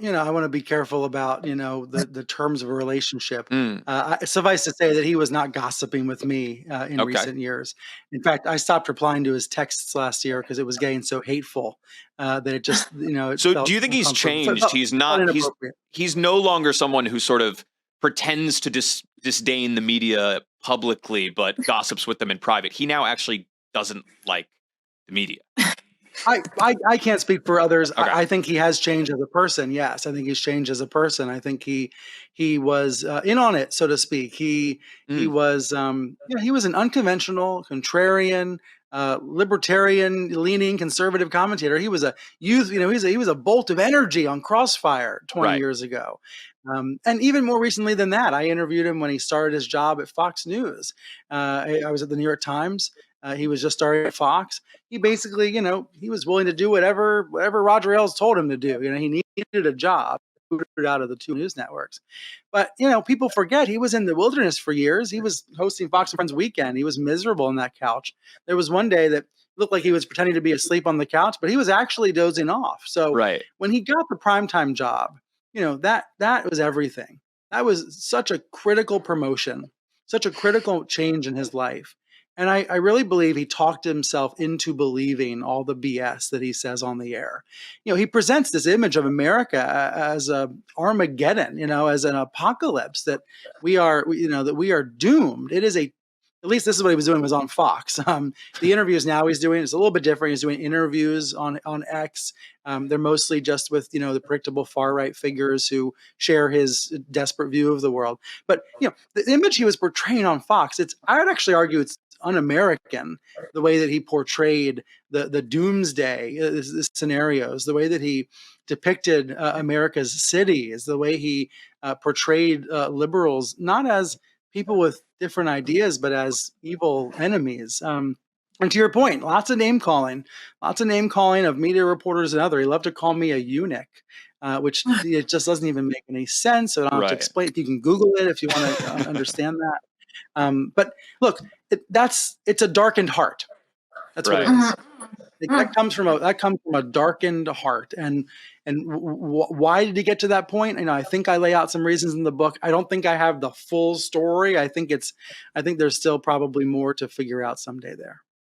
I want to be careful about, the terms of a relationship. Mm, Suffice to say that he was not gossiping with me in okay. recent years. In fact, I stopped replying to his texts last year because it was getting so hateful that it just, it So do felt you think he's uncomfortable. changed? Felt inappropriate. He's no longer someone who sort of pretends to disdain the media publicly, but gossips with them in private. He now actually doesn't like the media. I can't speak for others. Okay. I think he has changed as a person. Yes, I think he's changed as a person. I think he was in on it, so to speak. He Mm, was he was an unconventional, contrarian, libertarian leaning conservative commentator. He was a youth. He was a bolt of energy on Crossfire 20 right. years ago. And even more recently than that, I interviewed him when he started his job at Fox News. I was at the New York Times. He was just starting at Fox. He basically, he was willing to do whatever Roger Ailes told him to do. He needed a job out of the two news networks. But, people forget he was in the wilderness for years. He was hosting Fox and Friends Weekend. He was miserable on that couch. There was one day that looked like he was pretending to be asleep on the couch, but he was actually dozing off. So Right. when he got the primetime job, that was everything. That was such a critical promotion, such a critical change in his life. And I really believe he talked himself into believing all the BS that he says on the air. He presents this image of America as a Armageddon, as an apocalypse that that we are doomed. It is at least this is what he was doing was on Fox. The interviews now he's doing is a little bit different. He's doing interviews on X. They're mostly just with the predictable far right figures who share his desperate view of the world. But the image he was portraying on Fox, I would actually argue it's un-American, the way that he portrayed the doomsday scenarios, the way that he depicted America's cities, the way he portrayed liberals not as people with different ideas, but as evil enemies. And to your point, lots of name calling of media reporters and other. He loved to call me a eunuch, which it just doesn't even make any sense. So I don't have to Right. explain. You can Google it if you want to understand that. But look, it's a darkened heart. That's what it Right. is. That comes from a darkened heart. And why did he get to that point? I think I lay out some reasons in the book. I don't think I have the full story. I think there's still probably more to figure out someday there.